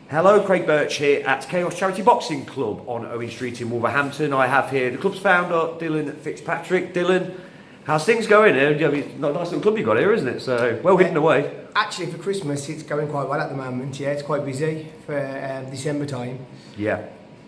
Hello, Craig Birch here at Kaos Charity Boxing Club on Owen Street in Wolverhampton. I have here the club's founder, Dylan Fitzpatrick. Dylan, how's things going here? Nice little club you've got here, isn't it? So, well hidden away. Actually, for Christmas, it's going quite well at the moment. Yeah, it's quite busy for December time. Yeah.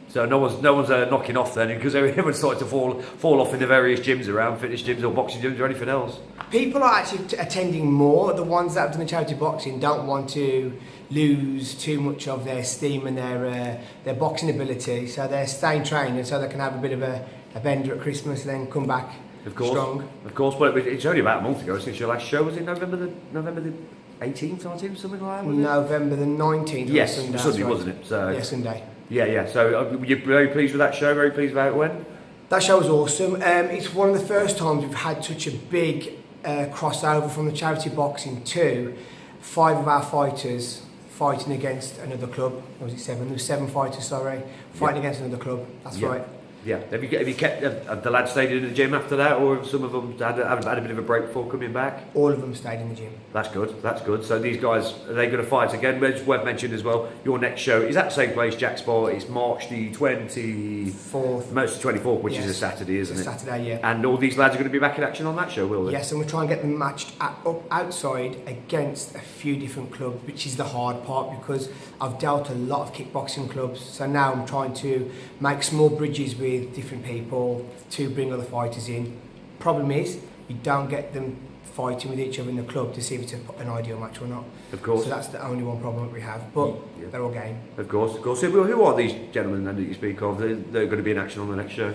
So no one's knocking off then, because everyone's starting to fall off in the various gyms around, fitness gyms or boxing gyms or anything else. People are actually attending more. The ones that have done the charity boxing don't want to lose too much of their steam and their boxing ability, so they're staying training so they can have a bit of a bender at Christmas and then come back strong. Of course, but it's only about a month ago since your last show. Was it November the 18th, I think, something like that? November the 19th. Yes, Sunday, Sunday, right. wasn't it? So yeah, Sunday. Yeah. So you're very pleased with that show. Very pleased with how it went. That show was awesome. It's one of the first times we've had such a big crossover from the charity boxing to 5 of our fighters fighting against another club. Or was it 7? There was 7 fighters, fighting against another club. That's right. Yeah. Have you kept the lads stayed in the gym after that, or have some of them had a bit of a break before coming back? All of them stayed in the gym. That's good. So these guys, are they going to fight again? It's worth mentioning as well, your next show is at the same place, Jack Sport. It's March the 24th. March the 24th, which is a Saturday, isn't it? Saturday, yeah. And all these lads are going to be back in action on that show, will they? Yes, and we'll try and get them matched outside against a few different clubs, which is the hard part, because I've dealt a lot of kickboxing clubs. So now I'm trying to make small bridges with different people to bring other fighters in. Problem is, you don't get them fighting with each other in the club to see if it's an ideal match or not. Of course. So that's the only one problem that we have, but they're all game. Of course. So who are these gentlemen then that you speak of? They're going to be in action on the next show.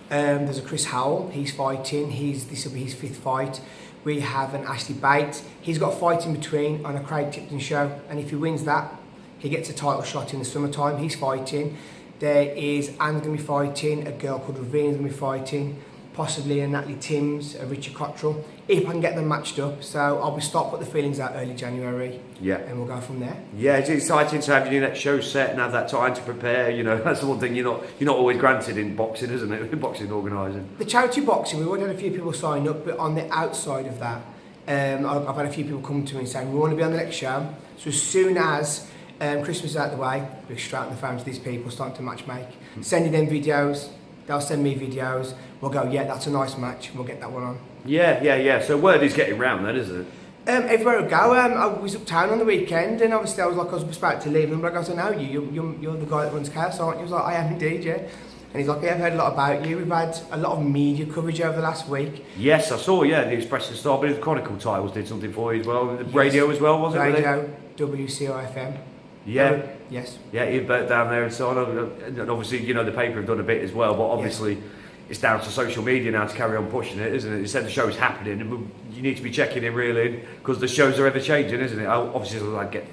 There's a Chris Howell, he's fighting, this will be his 5th fight. We have an Ashley Bates, he's got a fight in between on a Craig Tipton show, and if he wins that, he gets a title shot in the summertime. He's fighting. There is Anne's going to be fighting, a girl called Ravina's going to be fighting, possibly a Natalie Timms, a Richard Cottrell, if I can get them matched up. So I'll start put the feelings out early January, and we'll go from there. Yeah, it's exciting to have your next show set and have that time to prepare. You know, that's the one thing you're not always granted in boxing, isn't it? In boxing organising. The charity boxing, we've already had a few people sign up, but on the outside of that, I've had a few people come to me and say, we want to be on the next show. So as soon as Christmas is out of the way, we're straight on the phone to these people, starting to match make, sending them videos, they'll send me videos, we'll go, yeah, that's a nice match, and we'll get that one on. Yeah. So word is getting round then, isn't it? Everywhere I go, I was uptown on the weekend, and obviously I was about to leave, and I go, no, you're the guy that runs Chaos, aren't you? He was like, I am indeed, yeah. And he's like, yeah, I've heard a lot about you. We've had a lot of media coverage over the last week. Yes, I saw, the Express and Star, but the Chronicle titles did something for you as well. The radio as well, wasn't it? Radio, WCOFM. Yeah. Yes. Yeah, you're both down there and so on. And obviously, the paper have done a bit as well, but obviously it's down to social media now to carry on pushing it, isn't it? Instead the show's happening, and you need to be checking in really, because the shows are ever changing, isn't it? Obviously,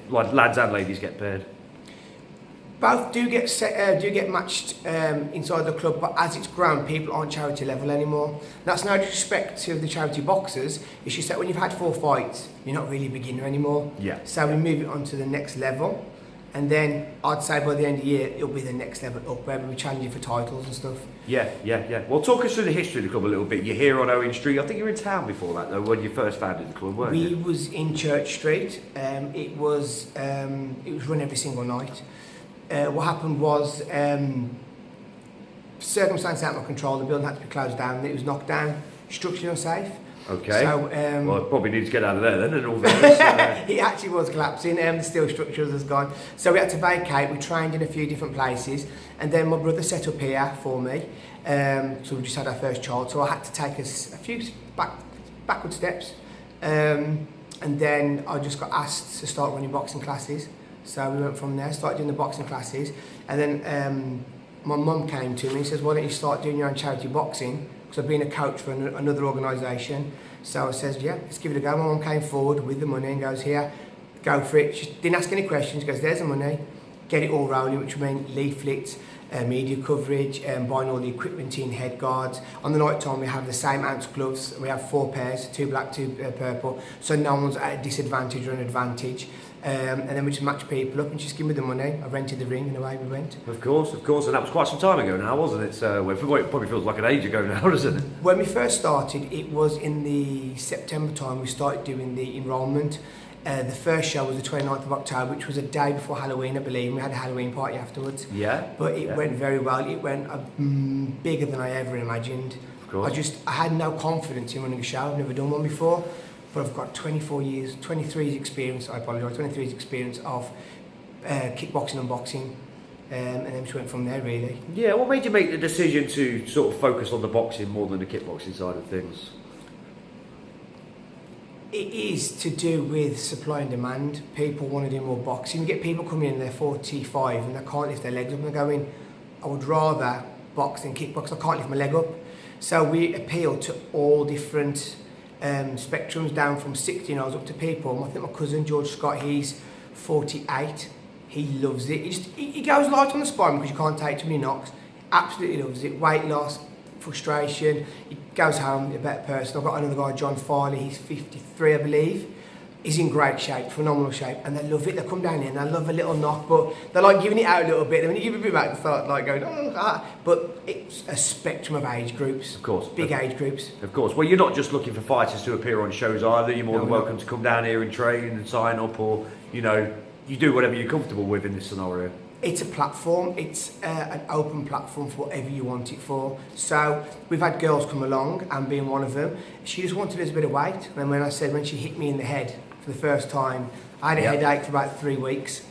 lads and ladies get paired. Both do get matched inside the club, but as it's grown, people aren't charity level anymore. That's no disrespect to the charity boxers. It's just that when you've had 4 fights, you're not really a beginner anymore. Yeah. So we move it on to the next level, and then I'd say by the end of the year, it'll be the next level up, where we're challenging for titles and stuff. Yeah. Well, talk us through the history of the club a little bit. You're here on Owen Street. I think you were in town before that, though, when you first founded the club, weren't you? We was in Church Street. It was run every single night. What happened was circumstances out of my control. The building had to be closed down. It was knocked down, structurally unsafe. Okay. So, well, it probably needs to get out of there then, and all that. It actually was collapsing. The steel structure was gone. So we had to vacate. We trained in a few different places, and then my brother set up here for me. So we just had our first child. So I had to take us a few backward steps, and then I just got asked to start running boxing classes. So we went from there, started doing the boxing classes, and then my mum came to me and says, why don't you start doing your own charity boxing? Because I've been a coach for another organisation. So I says, yeah, let's give it a go. My mum came forward with the money and goes, here, go for it. She didn't ask any questions, she goes, there's the money, get it all rolling, which meant leaflets, media coverage, buying all the equipment in, head guards. On the night time we have the same ounce gloves, we have 4 pairs, 2 black, 2 purple, so no one's at a disadvantage or an advantage. And then we just match people up and just give me the money. I rented the ring and away we went. Of course, and that was quite some time ago now, wasn't it? So it probably feels like an age ago now, doesn't it? When we first started, it was in the September time we started doing the enrolment. The first show was the 29th of October, which was a day before Halloween, I believe. We had a Halloween party afterwards. Yeah. But it went very well. It went bigger than I ever imagined. Of course. I had no confidence in running a show. I've never done one before. But I've got 23 years experience of kickboxing and boxing. And then just went from there, really. Yeah, what made you make the decision to sort of focus on the boxing more than the kickboxing side of things? It is to do with supply and demand. People want to do more boxing. You get people coming in, they're 45 and they can't lift their legs up and they're going, I would rather box than kickbox, I can't lift my leg up. So we appeal to all different spectrums, down from 16-year-olds up to people. I think my cousin George Scott, he's 48. He loves it. He goes light on the spine because you can't take too many knocks. Absolutely loves it. Weight loss, frustration. He goes home a better person. I've got another guy, John Farley. He's 53, I believe. He's in great shape, phenomenal shape, and they love it. They come down here and they love a little knock, but they like giving it out a little bit. And when you give it a bit back, they start like going, oh, ah. But it's a spectrum of age groups. Of course. Big age groups. Of course. Well, you're not just looking for fighters to appear on shows either. You're more than No. welcome to come down here and train and sign up, or, you know, you do whatever you're comfortable with in this scenario. It's a platform. It's an open platform for whatever you want it for. So we've had girls come along, and being one of them, she just wanted to lose a bit of weight. And when she hit me in the head for the first time, I had a headache for about 3 weeks.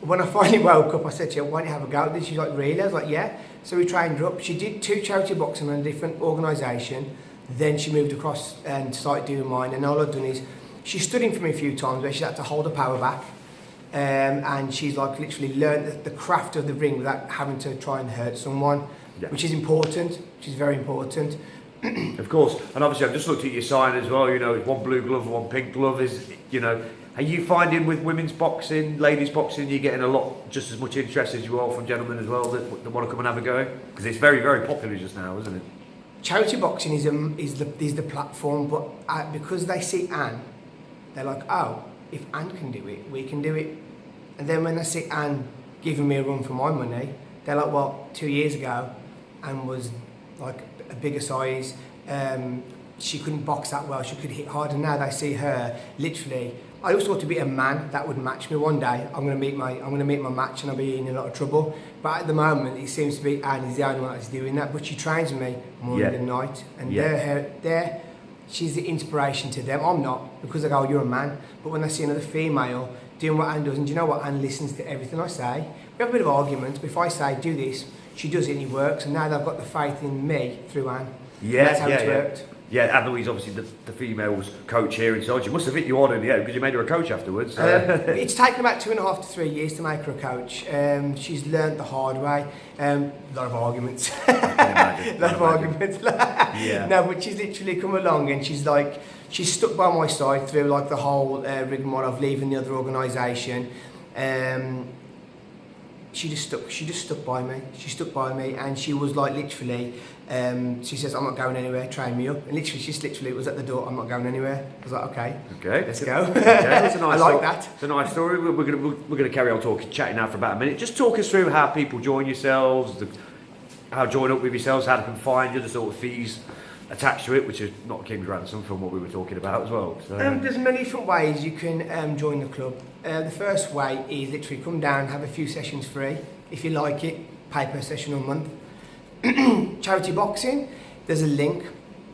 When I finally woke up, I said to her, why don't you have a go at this? She's like, really? I was like, yeah. So we trained her up. She did 2 charity boxing in a different organisation. Then she moved across and started doing mine. And all I've done is, she stood in for me a few times where she had to hold her power back. And she's like literally learned the craft of the ring without having to try and hurt someone, which is important, which is very important. Of course, and obviously I've just looked at your sign as well, you know, one blue glove, one pink glove. Is, you know, are you finding with women's boxing, ladies boxing, you're getting a lot, just as much interest as you are from gentlemen as well that want to come and have a go? Because it's very, very popular just now, isn't it? Charity boxing is the platform, but because they see Anne, they're like, oh, if Anne can do it, we can do it. And then when they see Anne giving me a run for my money, they're like, well, 2 years ago, Anne was like a bigger size. She couldn't box that well. She could hit hard. And now they see her literally. I always thought to be a man that would match me one day. I'm going to meet my match, and I'll be in a lot of trouble. But at the moment, it seems to be Anne is the only one that's doing that. But she trains me morning and night, and she's the inspiration to them. I'm not, because they go, you're a man. But when they see another female doing what Anne does, and do you know what? Anne listens to everything I say. We have a bit of argument, but if I say do this, she does it and it works. And now they've got the faith in me through Anne. Yeah, that's how it's worked. Yeah, Anne Louise, obviously the females coach here inside. She must have hit you on in the head because you made her a coach afterwards. It's taken about 2.5 to 3 years to make her a coach. She's learnt the hard way. A lot of arguments. A lot of arguments. No, but she's literally come along and she's stuck by my side through like the whole rigmarole of leaving the other organisation. She just stuck by me. She stuck by me, and she was like literally. She says, "I'm not going anywhere. Train me up." And literally was at the door. I'm not going anywhere. I was like, "Okay, let's go." Okay, that's a nice I like that. It's a nice story. We're gonna carry on chatting now for about a minute. Just talk us through how people join yourselves, how join up with yourselves, how they can find you, the sort of fees attached to it, which is not a king's ransom from what we were talking about as well. So. There's many different ways you can join the club. The first way is literally come down, have a few sessions free. If you like it, pay per session a month. Charity boxing, there's a link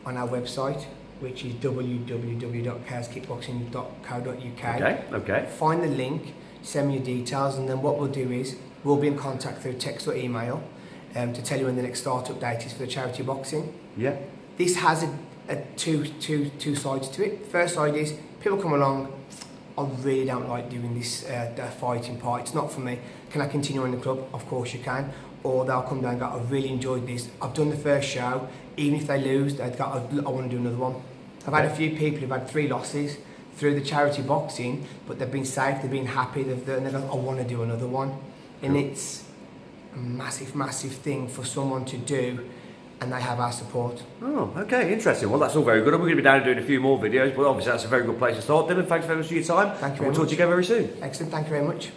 on our website, which is www.kaoskickboxing.co.uk. Okay. Find the link, send me your details, and then what we'll do is we'll be in contact through text or email to tell you when the next startup date is for the charity boxing. Yeah. This has two sides to it. The first side is people come along, I really don't like doing this fighting part, it's not for me. Can I continue in the club? Of course you can. Or they'll come down and go, I really enjoyed this. I've done the first show. Even if they lose, they've got, I want to do another one. I've had a few people who've had 3 losses through the charity boxing, but they've been safe, they've been happy, and they go, I want to do another one. And it's a massive, massive thing for someone to do, and they have our support. Oh, okay, interesting. Well, that's all very good. We're going to be down and doing a few more videos, but obviously that's a very good place to start. Dylan, thanks very much for your time. Thank you very We'll talk to you again very soon. Excellent, thank you very much.